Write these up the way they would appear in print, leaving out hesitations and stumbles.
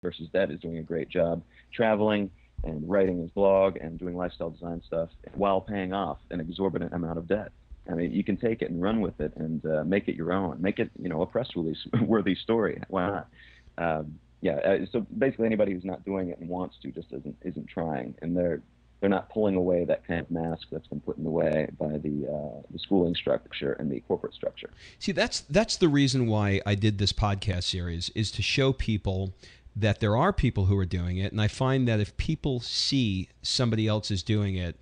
versus Dad is doing a great job traveling and writing his blog and doing lifestyle design stuff while paying off an exorbitant amount of debt. I mean, you can take it and run with it and make it your own. Make it, a press release worthy story. Why not? Yeah. So basically, anybody who's not doing it and wants to just isn't trying, and they're not pulling away that kind of mask that's been put in the way by the schooling structure and the corporate structure. See, that's the reason why I did this podcast series, is to show people that there are people who are doing it, and I find that if people see somebody else is doing it,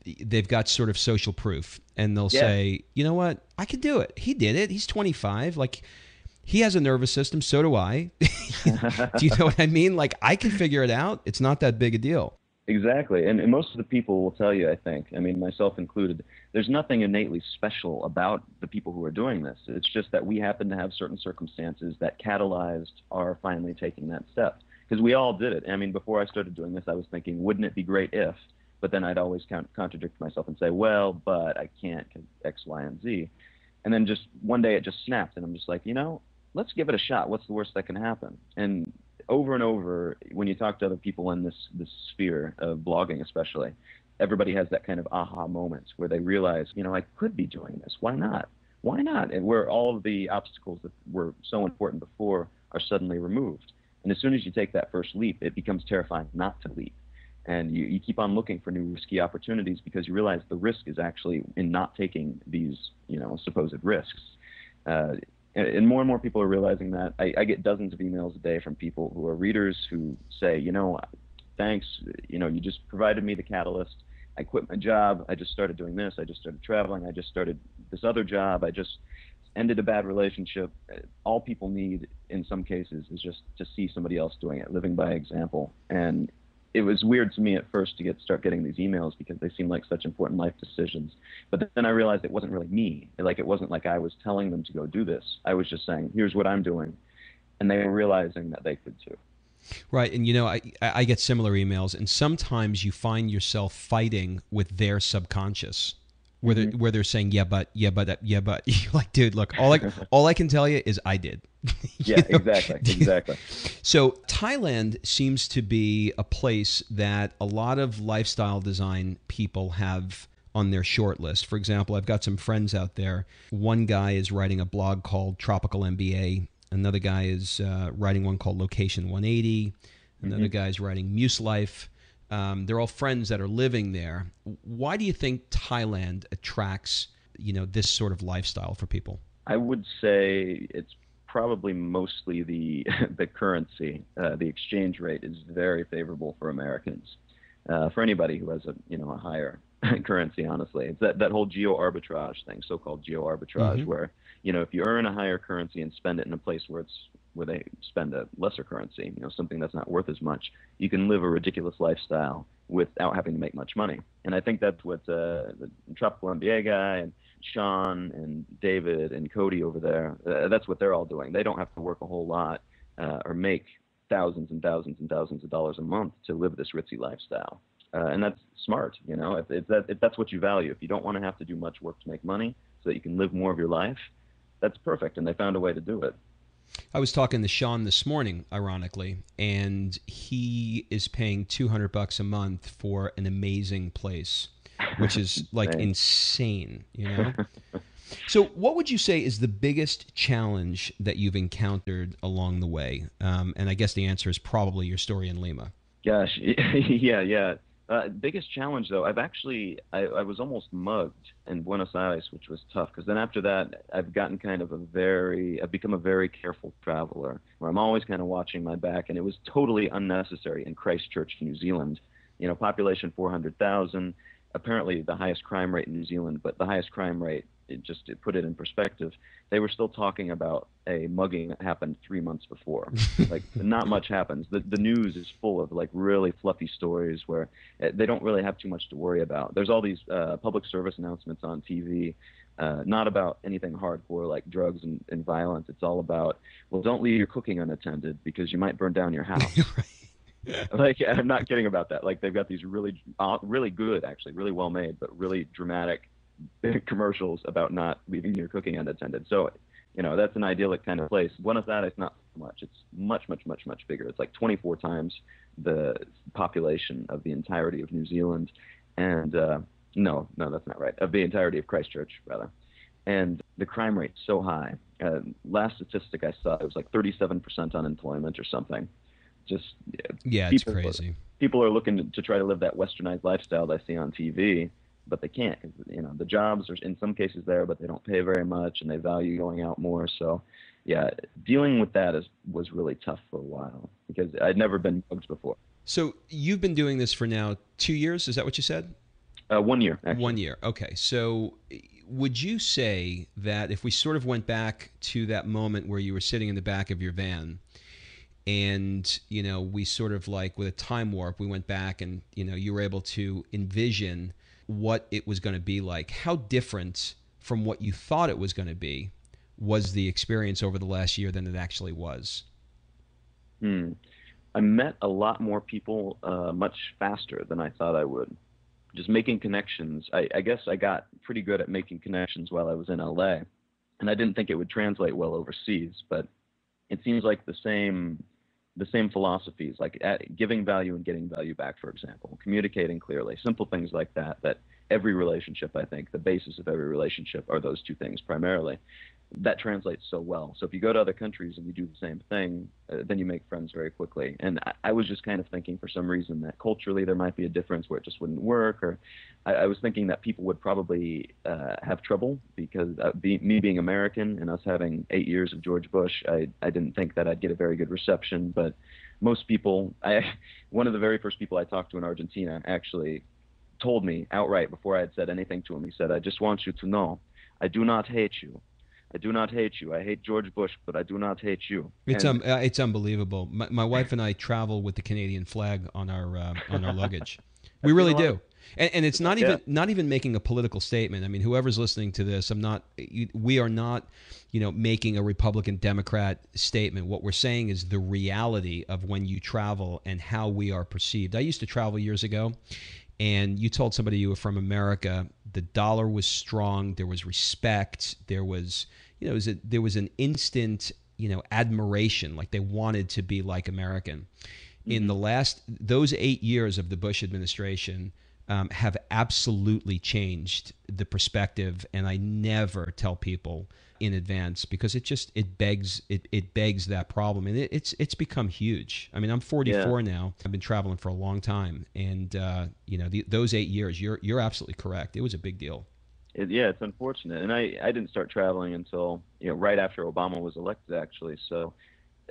they've got sort of social proof, and they'll say, you know what, I can do it. He did it. He's 25. Like, he has a nervous system. So do I. Do you know what I mean? Like, I can figure it out. It's not that big a deal. Exactly. And most of the people will tell you, I think, I mean, myself included, there's nothing innately special about the people who are doing this. It's just that we happen to have certain circumstances that catalyzed our finally taking that step. Because we all did it. I mean, before I started doing this, I was thinking, wouldn't it be great if? But then I'd always contradict myself and say, well, but I can't because X, Y, and Z. And then just one day it just snapped, and I'm just like, let's give it a shot. What's the worst that can happen? And over and over, when you talk to other people in this sphere of blogging especially, everybody has that kind of aha moment where they realize, I could be doing this. Why not? Why not? And where all of the obstacles that were so important before are suddenly removed. And as soon as you take that first leap, it becomes terrifying not to leap. And you keep on looking for new risky opportunities because you realize the risk is actually in not taking these, supposed risks. And more people are realizing that. I get dozens of emails a day from people who are readers who say, thanks, you just provided me the catalyst. I quit my job. I just started doing this. I just started traveling. I just started this other job. I just ended a bad relationship. All people need in some cases is just to see somebody else doing it, living by example. And it was weird to me at first to start getting these emails because they seemed like such important life decisions. But then I realized it wasn't really me. Like, it wasn't like I was telling them to go do this. I was just saying, here's what I'm doing. And they were realizing that they could too. Right. And, I get similar emails, and sometimes you find yourself fighting with their subconscious where they're saying, yeah, but. You're like, dude, look, all I can tell you is I did. Yeah, exactly. So Thailand seems to be a place that a lot of lifestyle design people have on their short list. For example, I've got some friends out there. One guy is writing a blog called Tropical MBA. Another guy is writing one called Location 180. Another guy's writing Muse Life. They're all friends that are living there. Why do you think Thailand attracts, this sort of lifestyle for people? I would say it's probably mostly the currency. The exchange rate is very favorable for Americans. For anybody who has a higher currency, honestly, it's that whole geo arbitrage thing, so-called geo arbitrage, where if you earn a higher currency and spend it in a place where they spend a lesser currency, something that's not worth as much, you can live a ridiculous lifestyle without having to make much money. And I think that's what the Tropical MBA guy and Sean and David and Cody over there, that's what they're all doing. They don't have to work a whole lot or make thousands and thousands and thousands of dollars a month to live this ritzy lifestyle. And that's smart, if that's what you value. If you don't want to have to do much work to make money so that you can live more of your life, that's perfect. And they found a way to do it. I was talking to Sean this morning, ironically, and he is paying $200 a month for an amazing place, which is like insane. So what would you say is the biggest challenge that you've encountered along the way? And I guess the answer is probably your story in Lima. Gosh, yeah. Biggest challenge, though, I was almost mugged in Buenos Aires, which was tough, because then after that, I've become a very careful traveler, where I'm always kind of watching my back, and it was totally unnecessary in Christchurch, New Zealand. Population 400,000, apparently the highest crime rate in New Zealand, but the highest crime rate, to put it in perspective, they were still talking about a mugging that happened 3 months before. Like, not much happens. The news is full of like really fluffy stories where they don't really have too much to worry about. There's all these public service announcements on TV, not about anything hardcore like drugs and violence. It's all about, well, don't leave your cooking unattended because you might burn down your house. Like, I'm not kidding about that. Like, they've got these really good, actually, really well made, but really dramatic commercials about not leaving your cooking unattended. So That's an idyllic kind of place. Buenos Aires, not so much. It's much, much, much, much bigger. It's like 24 times the population of the entirety of New Zealand. And no, that's not right. Of the entirety of Christchurch, rather. And the crime rate's so high. Last statistic I saw, it was like 37% unemployment or something. Just Yeah, it's people, crazy. people are looking to try to live that westernized lifestyle that I see on TV, but they can't. 'Cause, the jobs are in some cases there, but they don't pay very much, and they value going out more. So, yeah, dealing with that was really tough for a while because I'd never been mugged before. So you've been doing this for now 2 years. Is that what you said? 1 year, One actually. year. Okay. So would you say that if we sort of went back to that moment where you were sitting in the back of your van and, we sort of like with a time warp, we went back and, you were able to envision what it was going to be like, how different from what you thought it was going to be was the experience over the last year than it actually was? Hmm. I met a lot more people much faster than I thought I would. Just making connections. I guess I got pretty good at making connections while I was in LA, and I didn't think it would translate well overseas, but it seems like the same philosophies, like giving value and getting value back, for example, communicating clearly, simple things like that. That every relationship, I think, the basis of every relationship are those two things primarily. That translates so well. So if you go to other countries and you do the same thing, then you make friends very quickly. And I was just kind of thinking for some reason that culturally there might be a difference where it just wouldn't work, or I was thinking that people would probably have trouble because me being American and us having 8 years of George Bush, I didn't think that I'd get a very good reception. But most people, one of the very first people I talked to in Argentina actually told me outright before I had said anything to him. He said, "I just want you to know, I do not hate you. I do not hate you. I hate George Bush, but I do not hate you." And It's unbelievable. My wife and I travel with the Canadian flag on our luggage. We I've seen really a lot of, do, and it's yeah. not even making a political statement. I mean, whoever's listening to this, we are not, making a Republican Democrat statement. What we're saying is the reality of when you travel and how we are perceived. I used to travel years ago, and you told somebody you were from America, the dollar was strong, there was respect, there was, there was an instant, admiration, like they wanted to be like American. In Hmm. those 8 years of the Bush administration, have absolutely changed the perspective, and I never tell people in advance because it begs that problem, and it's become huge. I mean, I'm Yeah. 44 now. I've been traveling for a long time, and those 8 years, you're absolutely correct. It was a big deal. Yeah, it's unfortunate. And I didn't start traveling until, right after Obama was elected, actually. So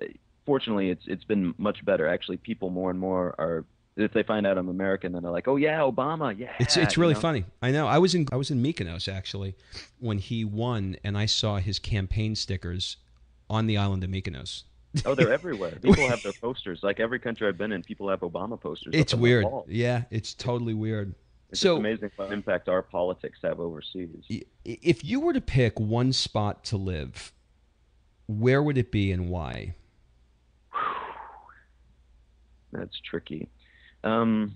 uh, fortunately, it's been much better. Actually, people more and more are, if they find out I'm American, then they're like, "Oh yeah, Obama, yeah," It's really funny. I know. I was in Mykonos actually when he won, and I saw his campaign stickers on the island of Mykonos. Oh, they're everywhere. People have their posters. Like every country I've been in, people have Obama posters up It's on their weird. walls. Yeah, it's totally weird. It's just So, amazing what impact our politics have overseas. if you were to pick one spot to live, where would it be and why? That's tricky. Um,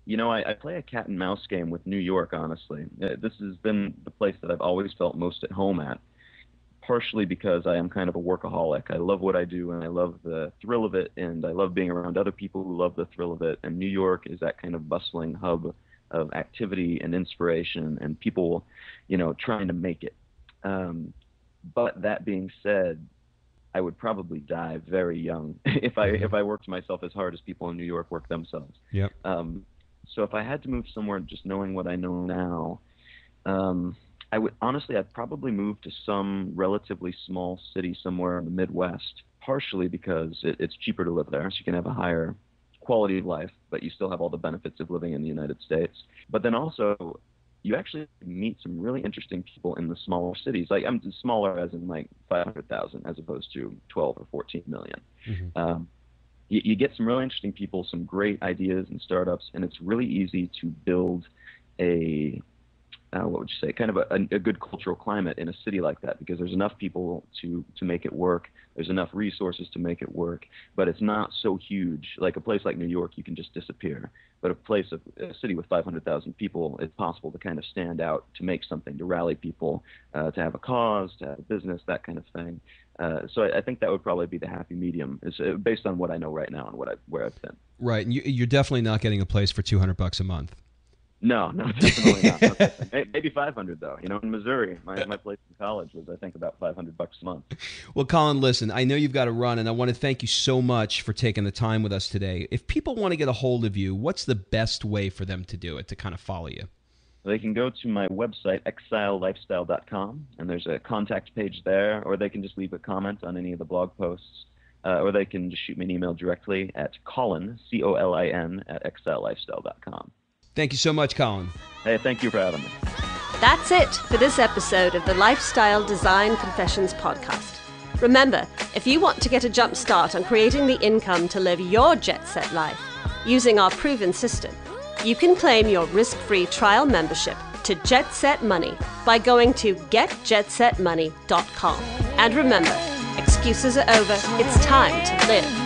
I play a cat and mouse game with New York, honestly. This has been the place that I've always felt most at home at, partially because I am kind of a workaholic. I love what I do and I love the thrill of it, and I love being around other people who love the thrill of it. And New York is that kind of bustling hub of activity and inspiration and people, trying to make it. Um, but that being said, I would probably die very young if I Hmm. if I worked myself as hard as people in New York work themselves. Yep. Um, so if I had to move somewhere, just knowing what I know now, um, I would honestly, I'd probably move to some relatively small city somewhere in the Midwest, partially because it's cheaper to live there, so you can have a higher quality of life, but you still have all the benefits of living in the United States. But then also, you actually meet some really interesting people in the smaller cities. Like I'm smaller as in like 500,000 as opposed to 12 or 14 million. Hmm. Um, you get some really interesting people, some great ideas and startups, and it's really easy to build a what would you say, kind of a good cultural climate in a city like that, because there's enough people to make it work. There's enough resources to make it work, but it's not so huge. Like a place like New York, you can just disappear. But a city with 500,000 people, it's possible to kind of stand out, to make something, to rally people, to have a cause, to have a business, that kind of thing. So I think that would probably be the happy medium, is based on what I know right now and where I've been. Right, and you're definitely not getting a place for $200 a month. No, definitely not. Maybe 500 though. In Missouri, my place in college was, I think, about $500 a month. Well, Colin, listen, I know you've got to run, and I want to thank you so much for taking the time with us today. If people want to get a hold of you, what's the best way for them to do it, to kind of follow you? They can go to my website, exilelifestyle.com, and there's a contact page there, or they can just leave a comment on any of the blog posts, or they can just shoot me an email directly at Colin, Colin, at exilelifestyle.com. Thank you so much, Colin. Hey, thank you for having me. That's it for this episode of the Lifestyle Design Confessions podcast. Remember, if you want to get a jump start on creating the income to live your jet-set life using our proven system, you can claim your risk-free trial membership to Jet Set Money by going to getjetsetmoney.com. And remember, excuses are over. It's time to live.